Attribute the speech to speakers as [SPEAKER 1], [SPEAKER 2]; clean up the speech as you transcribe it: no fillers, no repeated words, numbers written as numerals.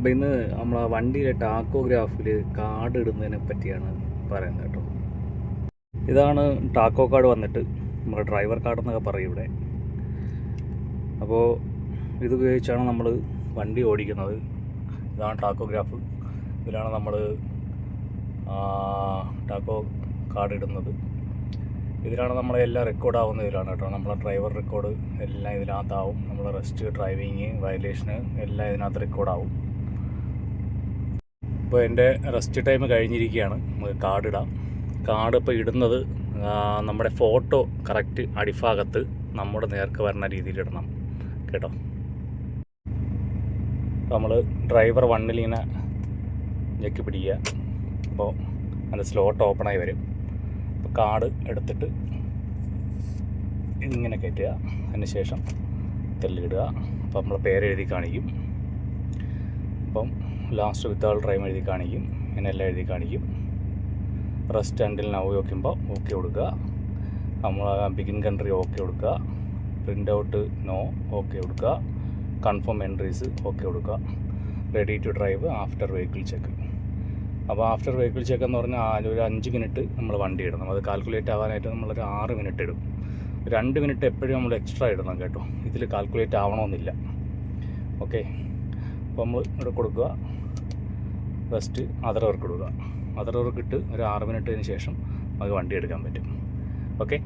[SPEAKER 1] അപ്പോൾ ഇന്ന് നമ്മളെ വണ്ടിയിലെ ടാക്കോഗ്രാഫിൽ കാർഡ് ഇടുന്നതിനെ പറ്റിയാണ് പറയുന്നത് കേട്ടോ. ഇതാണ് ടാക്കോ കാർഡ് വന്നിട്ട് നമ്മുടെ ഡ്രൈവർ കാർഡ് എന്നൊക്കെ പറയും ഇവിടെ. അപ്പോൾ ഇത് ഉപയോഗിച്ചാണ് നമ്മൾ വണ്ടി ഓടിക്കുന്നത്. ഇതാണ് ടാക്കോഗ്രാഫ്. ഇതിലാണ് നമ്മൾ ടാക്കോ കാർഡ് ഇടുന്നത്. ഇതിലാണ് നമ്മളെല്ലാം റെക്കോർഡ് ആവുന്ന ഇതിലാണ് കേട്ടോ. നമ്മളെ ഡ്രൈവർ റെക്കോർഡ് എല്ലാം ഇതിനകത്താവും. നമ്മളെ റെസ്റ്റ്, ഡ്രൈവിങ്, വയലേഷന് എല്ലാം ഇതിനകത്ത് റെക്കോർഡാവും. ഇപ്പോൾ എൻ്റെ റെസ്റ്റ് ടൈം കഴിഞ്ഞിരിക്കുകയാണ്. നമുക്ക് കാർഡ് ഇടാം. കാർഡ് ഇപ്പോൾ ഇടുന്നത് നമ്മുടെ ഫോട്ടോ കറക്റ്റ് അടിഭാഗത്ത് നമ്മുടെ നേർക്ക് വരുന്ന രീതിയിൽ ഇടണം കേട്ടോ. അപ്പോൾ നമ്മൾ ഡ്രൈവർ വണ്ണിൽ ഇങ്ങനെ ഞെക്കി പിടിക്കുക. അപ്പോൾ അതിൻ്റെ സ്ലോട്ട് ഓപ്പണായി വരും. അപ്പോൾ കാർഡ് എടുത്തിട്ട് ഇങ്ങനെ കയറ്റുക. അതിന് ശേഷം തെല്ലിടുക. അപ്പോൾ നമ്മൾ പേരെഴുതി കാണിക്കും. അപ്പം ലാസ്റ്റ് വിത്തൗട്ട് ഡ്രൈവ് എഴുതി കാണിക്കും. ഇങ്ങനെയെല്ലാം എഴുതി കാണിക്കും. റെസ്റ്റ് അണ്ടിൽ നൗ വയ്ക്കുമ്പോൾ ഓക്കെ കൊടുക്കുക. നമ്മൾ ബിഗിൻ കൺട്രി ഓക്കെ കൊടുക്കുക. പ്രിൻ്റ് ഔട്ട് നോ ഓക്കെ കൊടുക്കുക. കൺഫേം എൻട്രീസ് ഓക്കെ കൊടുക്കുക. Ready to drive after vehicle check. അപ്പോൾ ആഫ്റ്റർ വെഹിക്കിൾ ചെക്ക് എന്ന് പറഞ്ഞാൽ ഒരു 5 മിനിറ്റ് നമ്മൾ വണ്ടി ഇടണം. അത് കാൽക്കുലേറ്റ് ആവാനായിട്ട് നമ്മളൊരു 6 മിനിറ്റ് ഇടും. 2 മിനിറ്റ് എപ്പോഴും നമ്മൾ എക്സ്ട്രാ ഇടണം കേട്ടോ. ഇതിൽ കാൽക്കുലേറ്റ് ആവണമെന്നില്ല. ഓക്കെ. അപ്പോൾ നമ്മൾ ഇവിടെ കൊടുക്കുക. റെസ്റ്റ് അതർ വർക്ക് കൊടുക്കുക. അതർ വർക്ക് ഇട്ട് ഒരു 6 മിനിറ്റിന് ശേഷം നമുക്ക് വണ്ടി എടുക്കാൻ പറ്റും. ഓക്കെ.